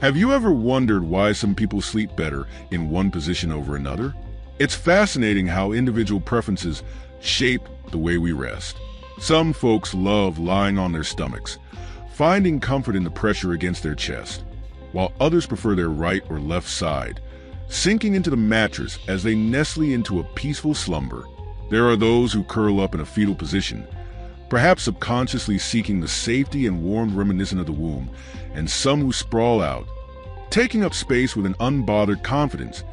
Have you ever wondered why some people sleep better in one position over another? It's fascinating how individual preferences shape the way we rest. Some folks love lying on their stomachs, finding comfort in the pressure against their chest, while others prefer their right or left side, sinking into the mattress as they nestle into a peaceful slumber. There are those who curl up in a fetal position, perhaps subconsciously seeking the safety and warmth reminiscent of the womb, and some who sprawl out, taking up space with an unbothered confidence,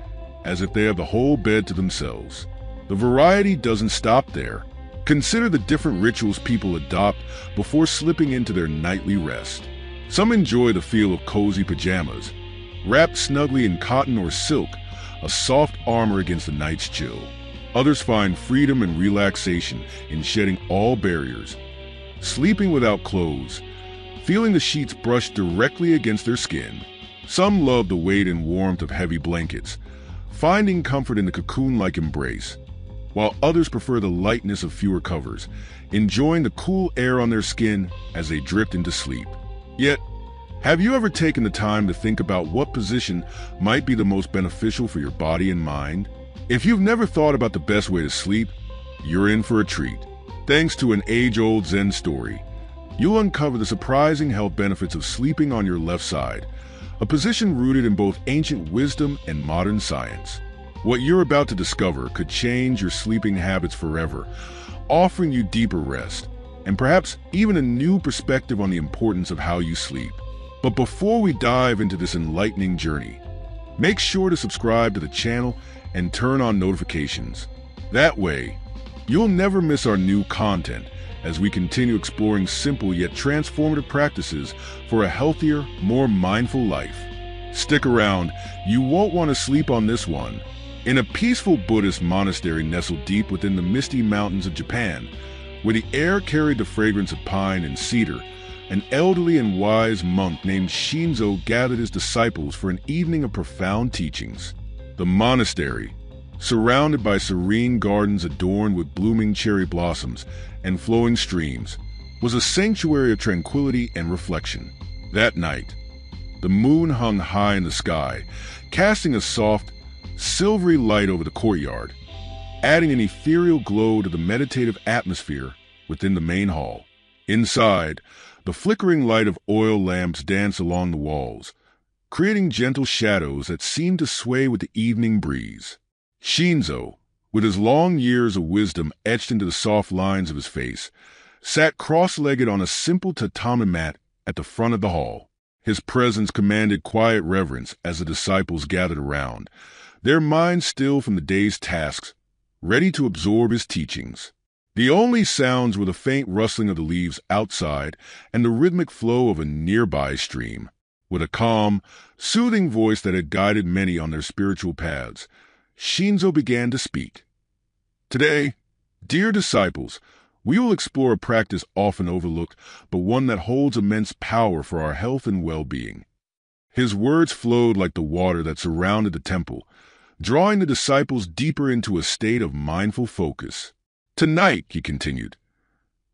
as if they have the whole bed to themselves. The variety doesn't stop there. Consider the different rituals people adopt before slipping into their nightly rest. Some enjoy the feel of cozy pajamas, wrapped snugly in cotton or silk, a soft armor against the night's chill. Others find freedom and relaxation in shedding all barriers, sleeping without clothes, feeling the sheets brush directly against their skin. Some love the weight and warmth of heavy blankets, finding comfort in the cocoon-like embrace, while others prefer the lightness of fewer covers, enjoying the cool air on their skin as they drift into sleep. Yet, have you ever taken the time to think about what position might be the most beneficial for your body and mind? If you've never thought about the best way to sleep, you're in for a treat. Thanks to an age-old Zen story, you'll uncover the surprising health benefits of sleeping on your left side, a position rooted in both ancient wisdom and modern science. What you're about to discover could change your sleeping habits forever, offering you deeper rest, and perhaps even a new perspective on the importance of how you sleep. But before we dive into this enlightening journey, make sure to subscribe to the channel and turn on notifications. That way, you'll never miss our new content as we continue exploring simple yet transformative practices for a healthier, more mindful life. Stick around, you won't want to sleep on this one. In a peaceful Buddhist monastery nestled deep within the misty mountains of Japan, where the air carried the fragrance of pine and cedar, an elderly and wise monk named Shinzo gathered his disciples for an evening of profound teachings. The monastery, surrounded by serene gardens adorned with blooming cherry blossoms and flowing streams, was a sanctuary of tranquility and reflection. That night, the moon hung high in the sky, casting a soft, silvery light over the courtyard, adding an ethereal glow to the meditative atmosphere within the main hall. Inside, the flickering light of oil lamps danced along the walls, creating gentle shadows that seemed to sway with the evening breeze. Shinzo, with his long years of wisdom etched into the soft lines of his face, sat cross-legged on a simple tatami mat at the front of the hall. His presence commanded quiet reverence as the disciples gathered around, their minds still from the day's tasks, ready to absorb his teachings. The only sounds were the faint rustling of the leaves outside and the rhythmic flow of a nearby stream. With a calm, soothing voice that had guided many on their spiritual paths, Shinzo began to speak. Today, dear disciples, we will explore a practice often overlooked, but one that holds immense power for our health and well-being. His words flowed like the water that surrounded the temple, drawing the disciples deeper into a state of mindful focus. Tonight, he continued,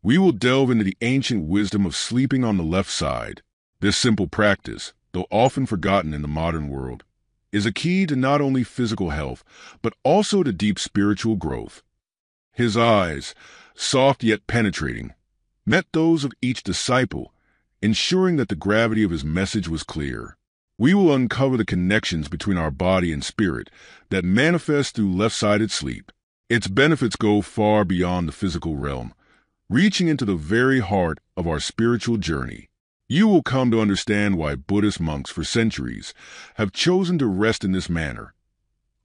we will delve into the ancient wisdom of sleeping on the left side. This simple practice, though often forgotten in the modern world, is a key to not only physical health, but also to deep spiritual growth. His eyes, soft yet penetrating, met those of each disciple, ensuring that the gravity of his message was clear. We will uncover the connections between our body and spirit that manifest through left-sided sleep. Its benefits go far beyond the physical realm, reaching into the very heart of our spiritual journey. You will come to understand why Buddhist monks for centuries have chosen to rest in this manner,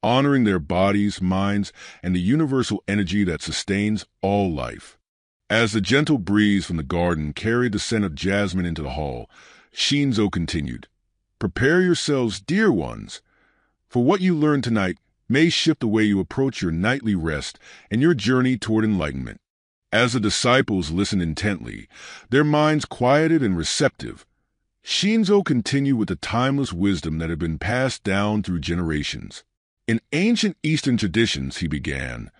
honoring their bodies, minds, and the universal energy that sustains all life. As the gentle breeze from the garden carried the scent of jasmine into the hall, Shinzo continued, prepare yourselves, dear ones, for what you learn tonight may shift the way you approach your nightly rest and your journey toward enlightenment. As the disciples listened intently, their minds quieted and receptive, Shinzo continued with the timeless wisdom that had been passed down through generations. In ancient Eastern traditions, he began,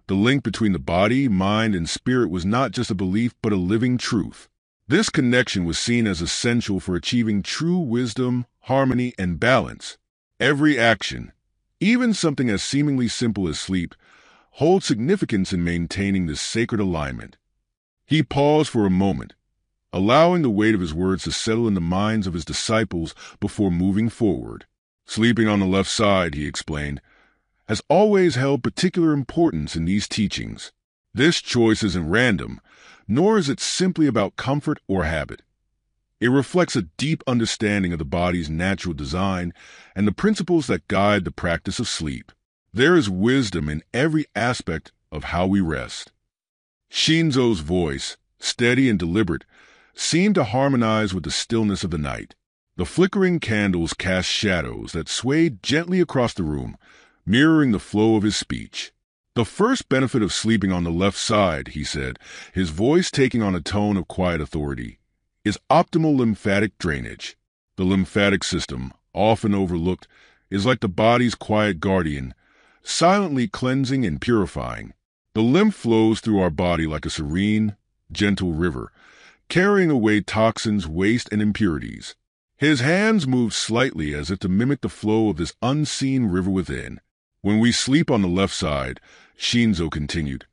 the link between the body, mind, and spirit was not just a belief but a living truth. This connection was seen as essential for achieving true wisdom, harmony, and balance. Every action, even something as seemingly simple as sleep, holds significance in maintaining this sacred alignment. He paused for a moment, allowing the weight of his words to settle in the minds of his disciples before moving forward. Sleeping on the left side, he explained, has always held particular importance in these teachings. This choice isn't random, nor is it simply about comfort or habit. It reflects a deep understanding of the body's natural design and the principles that guide the practice of sleep. There is wisdom in every aspect of how we rest. Shinzo's voice, steady and deliberate, seemed to harmonize with the stillness of the night. The flickering candles cast shadows that swayed gently across the room, mirroring the flow of his speech. The first benefit of sleeping on the left side, he said, his voice taking on a tone of quiet authority, is optimal lymphatic drainage. The lymphatic system, often overlooked, is like the body's quiet guardian, silently cleansing and purifying. The lymph flows through our body like a serene, gentle river, carrying away toxins, waste, and impurities. His hands moved slightly as if to mimic the flow of this unseen river within. When we sleep on the left side, Shinzo continued,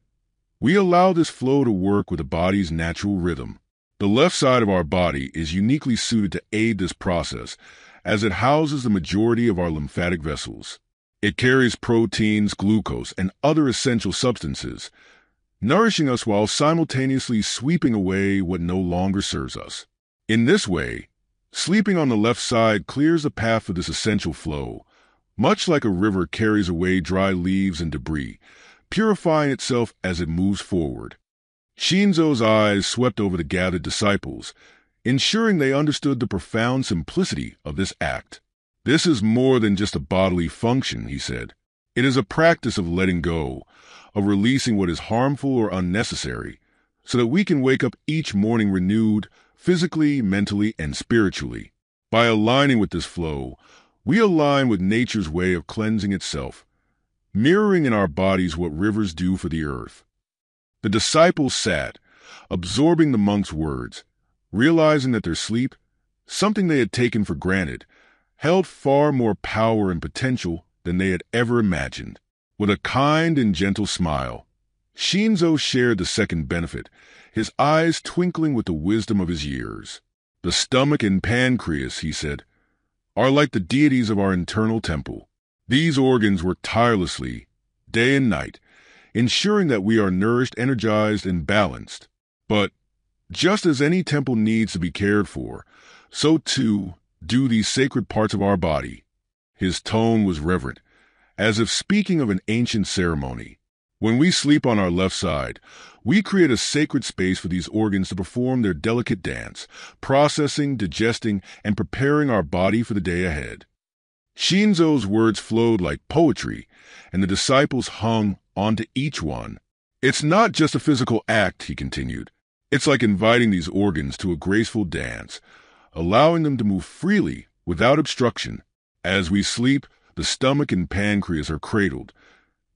we allow this flow to work with the body's natural rhythm. The left side of our body is uniquely suited to aid this process, as it houses the majority of our lymphatic vessels. It carries proteins, glucose, and other essential substances, nourishing us while simultaneously sweeping away what no longer serves us. In this way, sleeping on the left side clears the path for this essential flow, much like a river carries away dry leaves and debris, purifying itself as it moves forward. Shinzo's eyes swept over the gathered disciples, ensuring they understood the profound simplicity of this act. This is more than just a bodily function, he said. It is a practice of letting go, of releasing what is harmful or unnecessary, so that we can wake up each morning renewed, physically, mentally, and spiritually. By aligning with this flow, we align with nature's way of cleansing itself, mirroring in our bodies what rivers do for the earth. The disciples sat, absorbing the monk's words, realizing that their sleep, something they had taken for granted, held far more power and potential than they had ever imagined. With a kind and gentle smile, Shinzo shared the second benefit, his eyes twinkling with the wisdom of his years. The stomach and pancreas, he said, are like the deities of our internal temple. These organs work tirelessly, day and night, ensuring that we are nourished, energized, and balanced. But just as any temple needs to be cared for, so too do these sacred parts of our body. His tone was reverent, as if speaking of an ancient ceremony. When we sleep on our left side, we create a sacred space for these organs to perform their delicate dance, processing, digesting, and preparing our body for the day ahead. Shinzo's words flowed like poetry, and the disciples hung onto each one. It's not just a physical act, he continued. It's like inviting these organs to a graceful dance, allowing them to move freely without obstruction. As we sleep, the stomach and pancreas are cradled,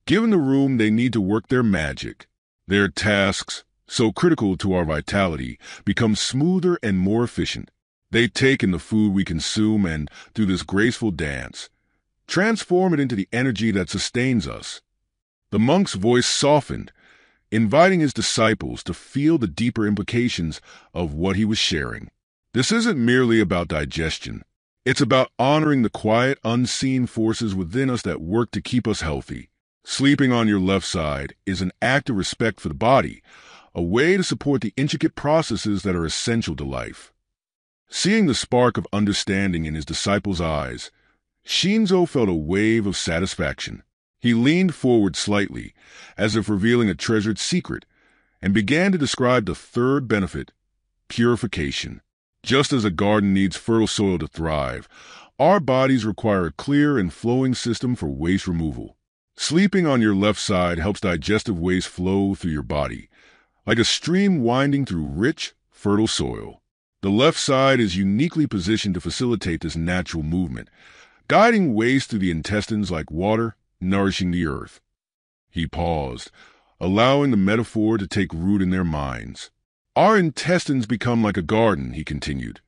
given the room they need to work their magic. Their tasks, so critical to our vitality, become smoother and more efficient. They take in the food we consume and, through this graceful dance, transform it into the energy that sustains us. The monk's voice softened, inviting his disciples to feel the deeper implications of what he was sharing. This isn't merely about digestion. It's about honoring the quiet, unseen forces within us that work to keep us healthy. Sleeping on your left side is an act of respect for the body, a way to support the intricate processes that are essential to life. Seeing the spark of understanding in his disciples' eyes, Shinzo felt a wave of satisfaction. He leaned forward slightly, as if revealing a treasured secret, and began to describe the third benefit, purification. Just as a garden needs fertile soil to thrive, our bodies require a clear and flowing system for waste removal. Sleeping on your left side helps digestive waste flow through your body, like a stream winding through rich, fertile soil. The left side is uniquely positioned to facilitate this natural movement, guiding waste through the intestines like water, nourishing the earth. He paused, allowing the metaphor to take root in their minds. Our intestines become like a garden, he continued,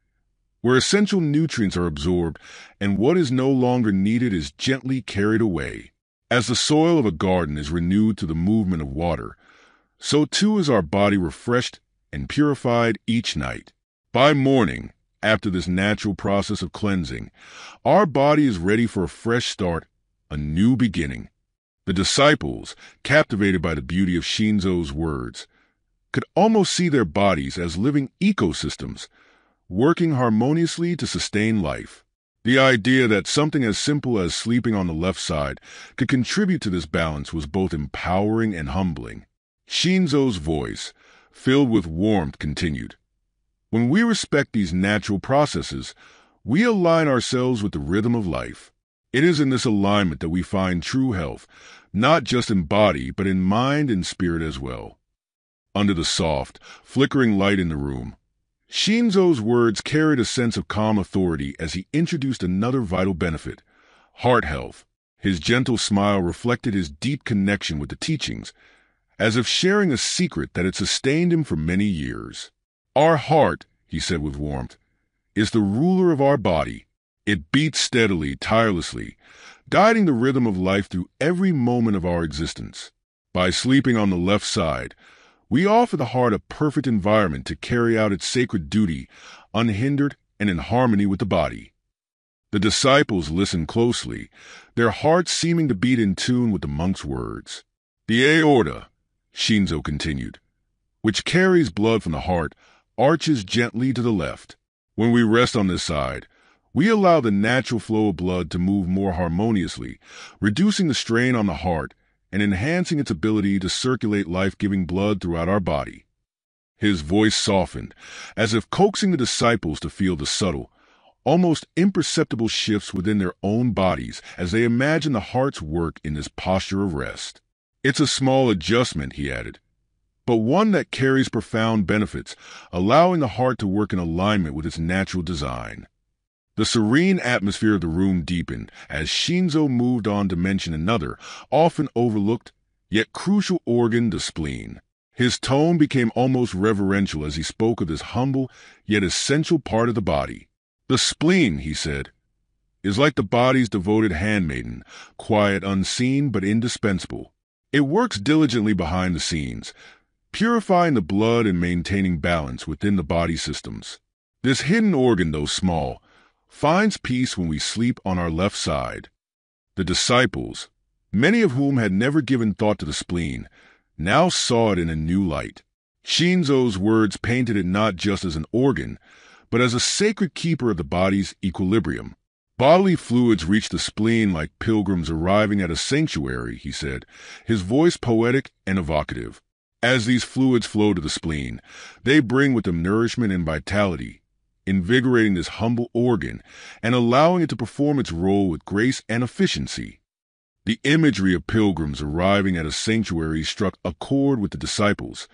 where essential nutrients are absorbed and what is no longer needed is gently carried away. As the soil of a garden is renewed through the movement of water, so too is our body refreshed and purified each night. By morning, after this natural process of cleansing, our body is ready for a fresh start, a new beginning. The disciples, captivated by the beauty of Shinzo's words, could almost see their bodies as living ecosystems, working harmoniously to sustain life. The idea that something as simple as sleeping on the left side could contribute to this balance was both empowering and humbling. Shinzo's voice, filled with warmth, continued, "When we respect these natural processes, we align ourselves with the rhythm of life. It is in this alignment that we find true health, not just in body, but in mind and spirit as well." Under the soft, flickering light in the room, Shinzo's words carried a sense of calm authority as he introduced another vital benefit, heart health. His gentle smile reflected his deep connection with the teachings, as if sharing a secret that had sustained him for many years. "Our heart," he said with warmth, "is the ruler of our body. It beats steadily, tirelessly, guiding the rhythm of life through every moment of our existence. By sleeping on the left side, we offer the heart a perfect environment to carry out its sacred duty, unhindered and in harmony with the body." The disciples listened closely, their hearts seeming to beat in tune with the monk's words. "The aorta," Shinzo continued, "which carries blood from the heart, arches gently to the left. When we rest on this side, we allow the natural flow of blood to move more harmoniously, reducing the strain on the heart and enhancing its ability to circulate life-giving blood throughout our body." His voice softened, as if coaxing the disciples to feel the subtle, almost imperceptible shifts within their own bodies as they imagine the heart's work in this posture of rest. "It's a small adjustment," he added, "but one that carries profound benefits, allowing the heart to work in alignment with its natural design." The serene atmosphere of the room deepened as Shinzo moved on to mention another, often overlooked, yet crucial organ, the spleen. His tone became almost reverential as he spoke of this humble, yet essential part of the body. "The spleen," he said, "is like the body's devoted handmaiden, quiet, unseen, but indispensable. It works diligently behind the scenes, purifying the blood and maintaining balance within the body systems. This hidden organ, though small, finds peace when we sleep on our left side." The disciples, many of whom had never given thought to the spleen, now saw it in a new light. Shinzo's words painted it not just as an organ, but as a sacred keeper of the body's equilibrium. "Bodily fluids reach the spleen like pilgrims arriving at a sanctuary," he said, his voice poetic and evocative. "As these fluids flow to the spleen, they bring with them nourishment and vitality, invigorating this humble organ and allowing it to perform its role with grace and efficiency." The imagery of pilgrims arriving at a sanctuary struck a chord with the disciples,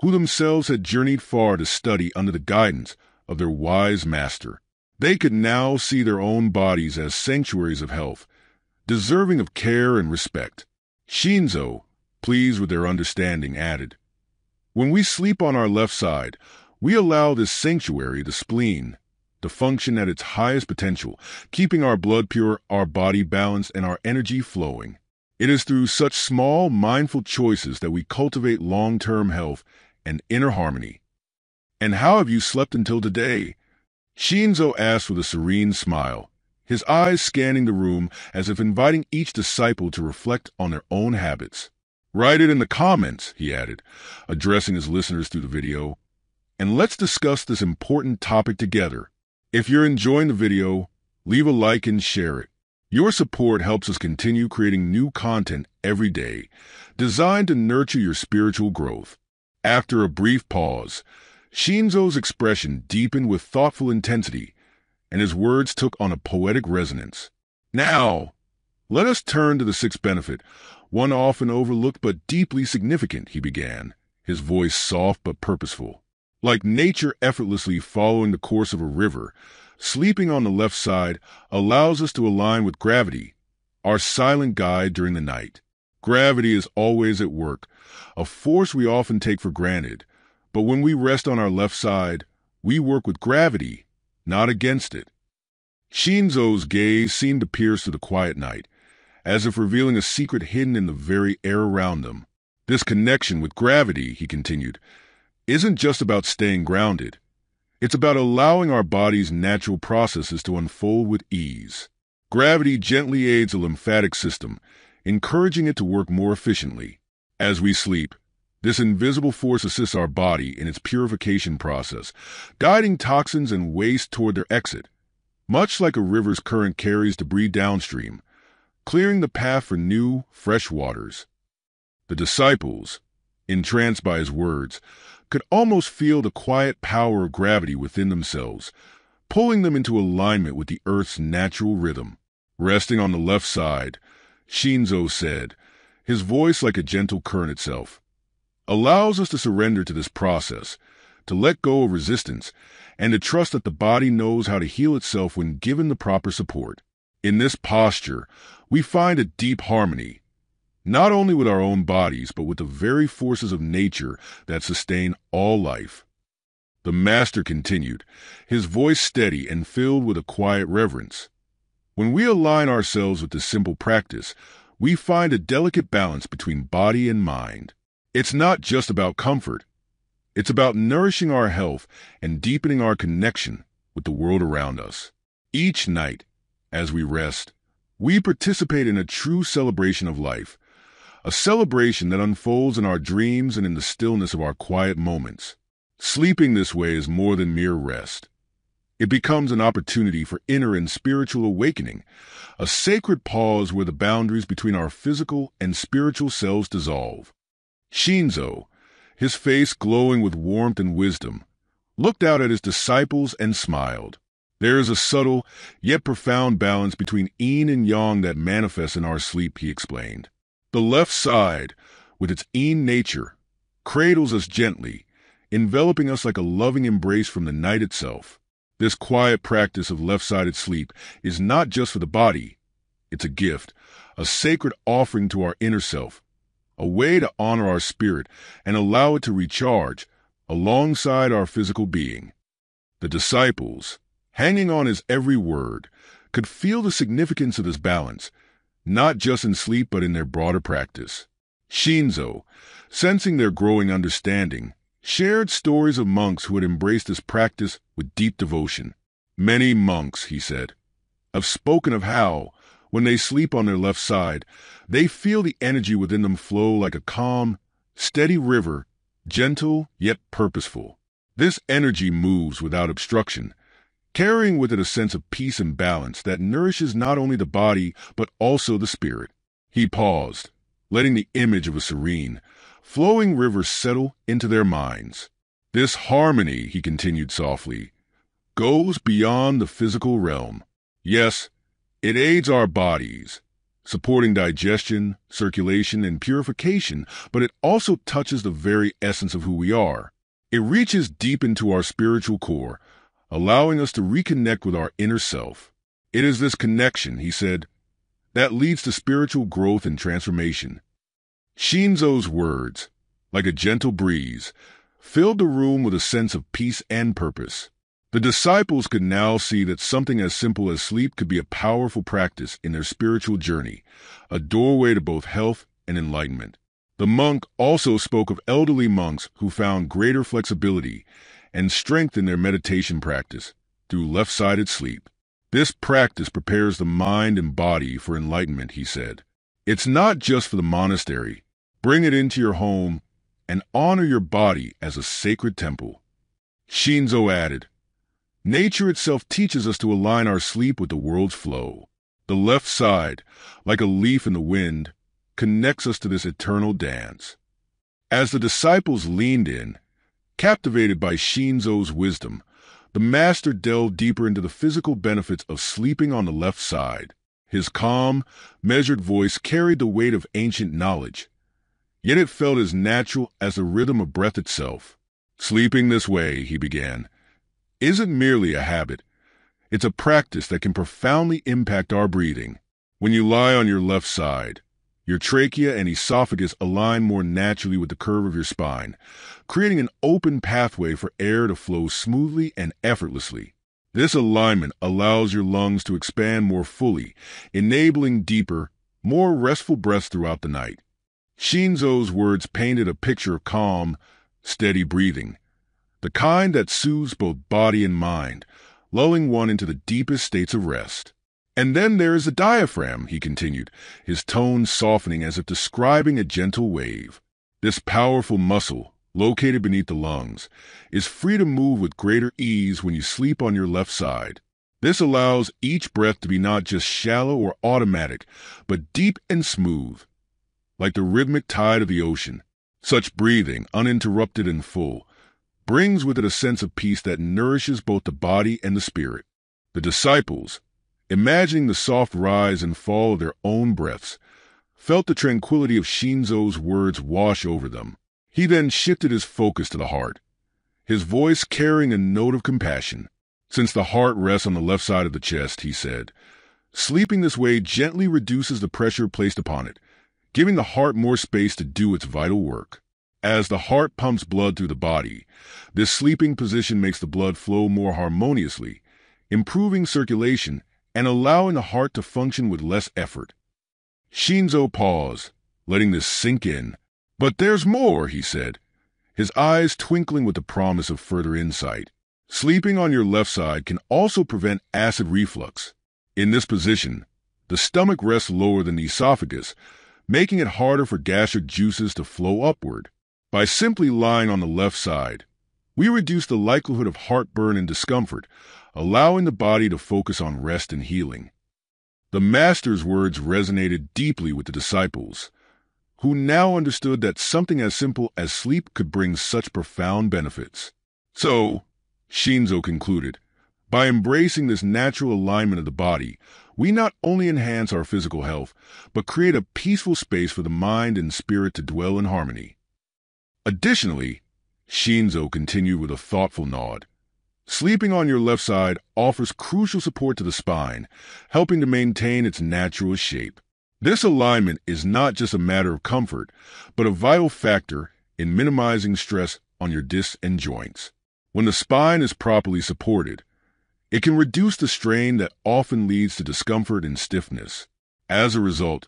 who themselves had journeyed far to study under the guidance of their wise master. They could now see their own bodies as sanctuaries of health, deserving of care and respect. Shinzo, pleased with their understanding, added, "When we sleep on our left side, we allow this sanctuary, the spleen, to function at its highest potential, keeping our blood pure, our body balanced, and our energy flowing. It is through such small, mindful choices that we cultivate long-term health and inner harmony." "And how have you slept until today?" Shinzo asked with a serene smile, his eyes scanning the room as if inviting each disciple to reflect on their own habits. "Write it in the comments," he added, addressing his listeners through the video, "and let's discuss this important topic together. If you're enjoying the video, leave a like and share it. Your support helps us continue creating new content every day, designed to nurture your spiritual growth." After a brief pause, Shinzo's expression deepened with thoughtful intensity, and his words took on a poetic resonance. "Now, let us turn to the sixth benefit, one often overlooked but deeply significant," he began, his voice soft but purposeful. "Like nature effortlessly following the course of a river, sleeping on the left side allows us to align with gravity, our silent guide during the night. Gravity is always at work, a force we often take for granted, But when we rest on our left side, we work with gravity, not against it. Shinzo's gaze seemed to pierce through the quiet night, as if revealing a secret hidden in the very air around them. This connection with gravity, he continued, isn't just about staying grounded. It's about allowing our body's natural processes to unfold with ease. Gravity gently aids the lymphatic system, encouraging it to work more efficiently. As we sleep, this invisible force assists our body in its purification process, guiding toxins and waste toward their exit, much like a river's current carries debris downstream, clearing the path for new, fresh waters. The disciples, entranced by his words, could almost feel the quiet power of gravity within themselves, pulling them into alignment with the earth's natural rhythm. Resting on the left side, Shinzo said, his voice like a gentle current itself, allows us to surrender to this process, to let go of resistance, and to trust that the body knows how to heal itself when given the proper support. In this posture, we find a deep harmony, not only with our own bodies, but with the very forces of nature that sustain all life. The master continued, his voice steady and filled with a quiet reverence. When we align ourselves with this simple practice, we find a delicate balance between body and mind. It's not just about comfort. It's about nourishing our health and deepening our connection with the world around us. Each night, as we rest, we participate in a true celebration of life, a celebration that unfolds in our dreams and in the stillness of our quiet moments. Sleeping this way is more than mere rest. It becomes an opportunity for inner and spiritual awakening, a sacred pause where the boundaries between our physical and spiritual selves dissolve. Shinzo, his face glowing with warmth and wisdom, looked out at his disciples and smiled. There is a subtle, yet profound balance between yin and yang that manifests in our sleep, he explained. The left side, with its yin nature, cradles us gently, enveloping us like a loving embrace from the night itself. This quiet practice of left-sided sleep is not just for the body. It's a gift, a sacred offering to our inner self, a way to honor our spirit and allow it to recharge alongside our physical being. The disciples, hanging on his every word, could feel the significance of this balance, not just in sleep but in their broader practice. Shinzo, sensing their growing understanding, shared stories of monks who had embraced this practice with deep devotion. Many monks, he said, have spoken of how, when they sleep on their left side, they feel the energy within them flow like a calm, steady river, gentle yet purposeful. This energy moves without obstruction, carrying with it a sense of peace and balance that nourishes not only the body but also the spirit. He paused, letting the image of a serene, flowing river settle into their minds. This harmony, he continued softly, goes beyond the physical realm. Yes, it aids our bodies, supporting digestion, circulation, and purification, but it also touches the very essence of who we are. It reaches deep into our spiritual core, allowing us to reconnect with our inner self. It is this connection, he said, that leads to spiritual growth and transformation. Shinzo's words, like a gentle breeze, filled the room with a sense of peace and purpose. The disciples could now see that something as simple as sleep could be a powerful practice in their spiritual journey, a doorway to both health and enlightenment. The monk also spoke of elderly monks who found greater flexibility and strength in their meditation practice through left-sided sleep. This practice prepares the mind and body for enlightenment, he said. It's not just for the monastery. Bring it into your home and honor your body as a sacred temple. Shinzo added, nature itself teaches us to align our sleep with the world's flow. The left side, like a leaf in the wind, connects us to this eternal dance. As the disciples leaned in, captivated by Shinzo's wisdom, the master delved deeper into the physical benefits of sleeping on the left side. His calm, measured voice carried the weight of ancient knowledge, yet it felt as natural as the rhythm of breath itself. Sleeping this way, he began, isn't merely a habit. It's a practice that can profoundly impact our breathing. When you lie on your left side, Your trachea and esophagus align more naturally with the curve of your spine, creating an open pathway for air to flow smoothly and effortlessly. This alignment allows your lungs to expand more fully, enabling deeper, more restful breaths throughout the night. Shinzo's words painted a picture of calm, steady breathing, the kind that soothes both body and mind, lulling one into the deepest states of rest. And then there is the diaphragm, he continued, his tone softening as if describing a gentle wave. This powerful muscle, located beneath the lungs, is free to move with greater ease when you sleep on your left side. This allows each breath to be not just shallow or automatic, but deep and smooth, like the rhythmic tide of the ocean. Such breathing, uninterrupted and full, brings with it a sense of peace that nourishes both the body and the spirit. The disciples, imagining the soft rise and fall of their own breaths, felt the tranquility of Shinzo's words wash over them. He then shifted his focus to the heart, his voice carrying a note of compassion. Since the heart rests on the left side of the chest, he said, sleeping this way gently reduces the pressure placed upon it, giving the heart more space to do its vital work. As the heart pumps blood through the body, this sleeping position makes the blood flow more harmoniously, improving circulation and allowing the heart to function with less effort. Shinzo paused, letting this sink in. But there's more, he said, his eyes twinkling with the promise of further insight. Sleeping on your left side can also prevent acid reflux. In this position, the stomach rests lower than the esophagus, making it harder for gastric juices to flow upward. By simply lying on the left side, we reduce the likelihood of heartburn and discomfort, allowing the body to focus on rest and healing. The Master's words resonated deeply with the disciples, who now understood that something as simple as sleep could bring such profound benefits. So, Shinzo concluded, by embracing this natural alignment of the body, we not only enhance our physical health, but create a peaceful space for the mind and spirit to dwell in harmony. Additionally, Shinzo continued with a thoughtful nod, sleeping on your left side offers crucial support to the spine, helping to maintain its natural shape. This alignment is not just a matter of comfort, but a vital factor in minimizing stress on your discs and joints. When the spine is properly supported, it can reduce the strain that often leads to discomfort and stiffness. As a result,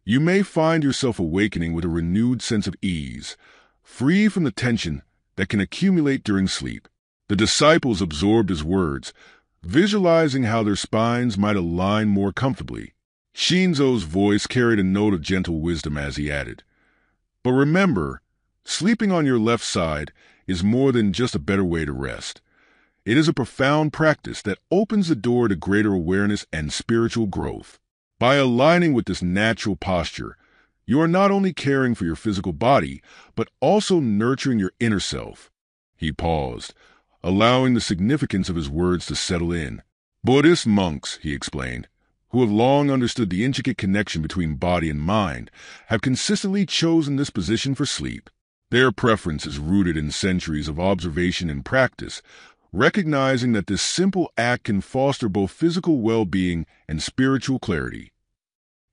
you may find yourself awakening with a renewed sense of ease, free from the tension that can accumulate during sleep. The disciples absorbed his words, visualizing how their spines might align more comfortably. Shinzo's voice carried a note of gentle wisdom as he added, but remember, sleeping on your left side is more than just a better way to rest. It is a profound practice that opens the door to greater awareness and spiritual growth. By aligning with this natural posture, you are not only caring for your physical body, but also nurturing your inner self. He paused, allowing the significance of his words to settle in. Buddhist monks, he explained, who have long understood the intricate connection between body and mind, have consistently chosen this position for sleep. Their preference is rooted in centuries of observation and practice, recognizing that this simple act can foster both physical well-being and spiritual clarity.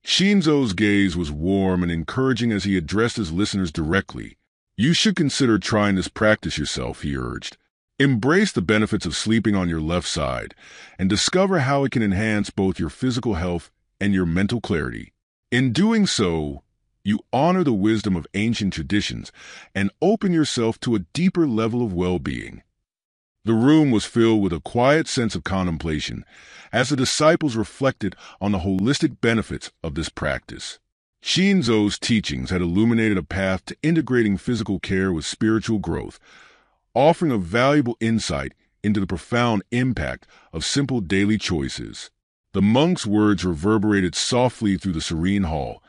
Shinzo's gaze was warm and encouraging as he addressed his listeners directly. You should consider trying this practice yourself, he urged. Embrace the benefits of sleeping on your left side and discover how it can enhance both your physical health and your mental clarity. In doing so, you honor the wisdom of ancient traditions and open yourself to a deeper level of well-being. The room was filled with a quiet sense of contemplation as the disciples reflected on the holistic benefits of this practice. Shinzo's teachings had illuminated a path to integrating physical care with spiritual growth, offering a valuable insight into the profound impact of simple daily choices. The monk's words reverberated softly through the serene hall,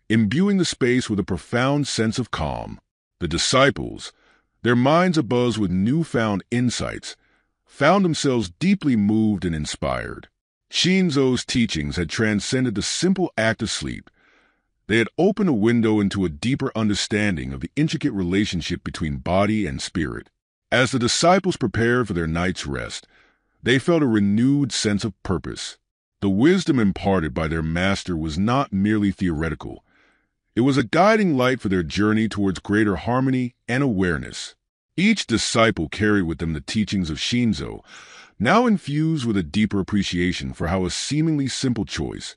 imbuing the space with a profound sense of calm. The disciples, their minds abuzz with newfound insights, found themselves deeply moved and inspired. Shinzo's teachings had transcended the simple act of sleep. They had opened a window into a deeper understanding of the intricate relationship between body and spirit. As the disciples prepared for their night's rest, they felt a renewed sense of purpose. The wisdom imparted by their master was not merely theoretical. It was a guiding light for their journey towards greater harmony and awareness. Each disciple carried with them the teachings of Shinzo, now infused with a deeper appreciation for how a seemingly simple choice,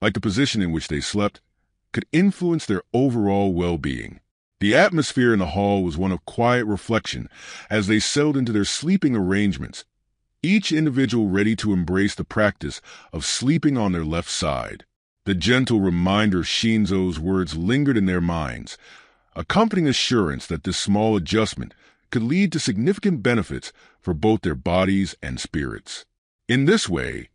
like the position in which they slept, could influence their overall well-being. The atmosphere in the hall was one of quiet reflection as they settled into their sleeping arrangements, each individual ready to embrace the practice of sleeping on their left side. The gentle reminder of Shinzo's words lingered in their minds, a comforting assurance that this small adjustment could lead to significant benefits for both their bodies and spirits. In this way,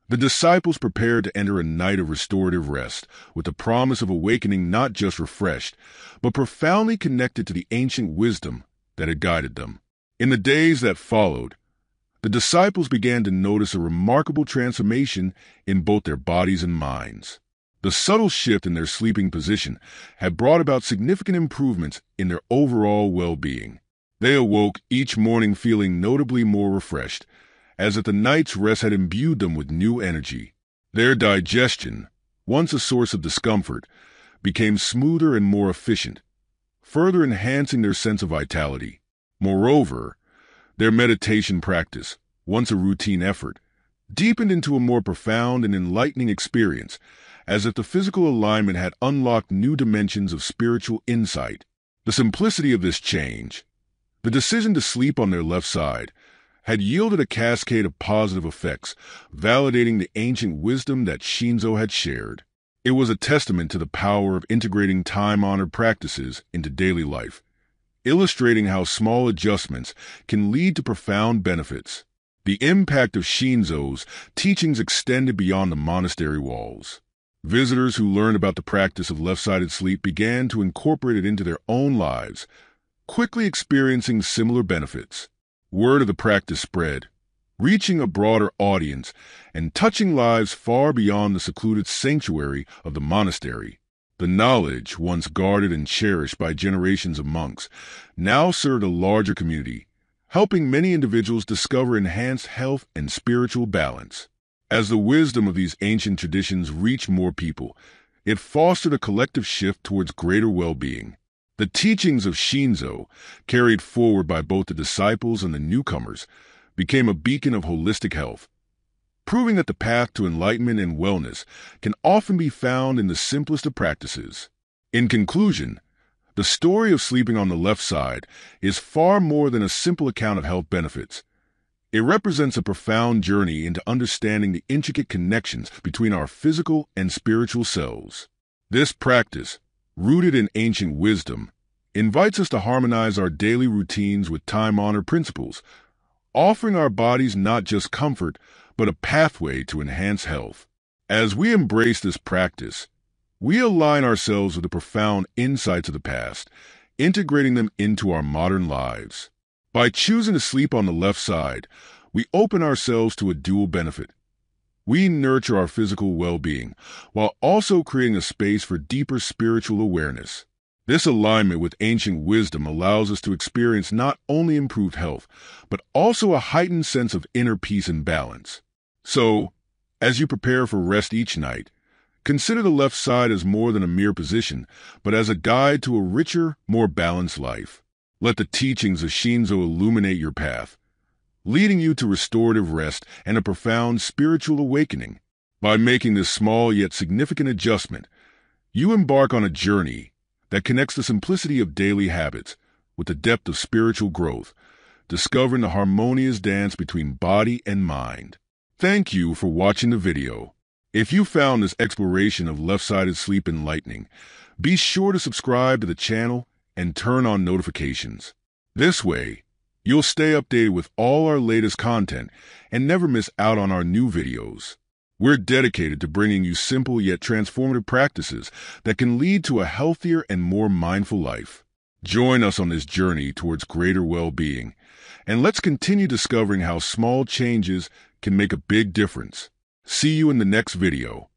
the disciples prepared to enter a night of restorative rest with the promise of awakening not just refreshed, but profoundly connected to the ancient wisdom that had guided them. In the days that followed, the disciples began to notice a remarkable transformation in both their bodies and minds. The subtle shift in their sleeping position had brought about significant improvements in their overall well-being. They awoke each morning feeling notably more refreshed, as if the night's rest had imbued them with new energy. Their digestion, once a source of discomfort, became smoother and more efficient, further enhancing their sense of vitality. Moreover, their meditation practice, once a routine effort, deepened into a more profound and enlightening experience, as if the physical alignment had unlocked new dimensions of spiritual insight. The simplicity of this change, the decision to sleep on their left side, had yielded a cascade of positive effects, validating the ancient wisdom that Shinzo had shared. It was a testament to the power of integrating time-honored practices into daily life, illustrating how small adjustments can lead to profound benefits. The impact of Shinzo's teachings extended beyond the monastery walls. Visitors who learned about the practice of left-sided sleep began to incorporate it into their own lives, quickly experiencing similar benefits. Word of the practice spread, reaching a broader audience and touching lives far beyond the secluded sanctuary of the monastery. The knowledge, once guarded and cherished by generations of monks, now served a larger community, helping many individuals discover enhanced health and spiritual balance. As the wisdom of these ancient traditions reached more people, it fostered a collective shift towards greater well-being. The teachings of Shinzo, carried forward by both the disciples and the newcomers, became a beacon of holistic health, proving that the path to enlightenment and wellness can often be found in the simplest of practices. In conclusion, the story of sleeping on the left side is far more than a simple account of health benefits. It represents a profound journey into understanding the intricate connections between our physical and spiritual selves. This practice, rooted in ancient wisdom, invites us to harmonize our daily routines with time-honored principles, offering our bodies not just comfort, but a pathway to enhance health. As we embrace this practice, we align ourselves with the profound insights of the past, integrating them into our modern lives. By choosing to sleep on the left side, we open ourselves to a dual benefit. We nurture our physical well-being, while also creating a space for deeper spiritual awareness. This alignment with ancient wisdom allows us to experience not only improved health, but also a heightened sense of inner peace and balance. So, as you prepare for rest each night, consider the left side as more than a mere position, but as a guide to a richer, more balanced life. Let the teachings of Shinzo illuminate your path, leading you to restorative rest and a profound spiritual awakening. By making this small yet significant adjustment, you embark on a journey that connects the simplicity of daily habits with the depth of spiritual growth, discovering the harmonious dance between body and mind. Thank you for watching the video. If you found this exploration of left-sided sleep enlightening, be sure to subscribe to the channel and turn on notifications. This way, you'll stay updated with all our latest content and never miss out on our new videos. We're dedicated to bringing you simple yet transformative practices that can lead to a healthier and more mindful life. Join us on this journey towards greater well-being, and let's continue discovering how small changes can make a big difference. See you in the next video.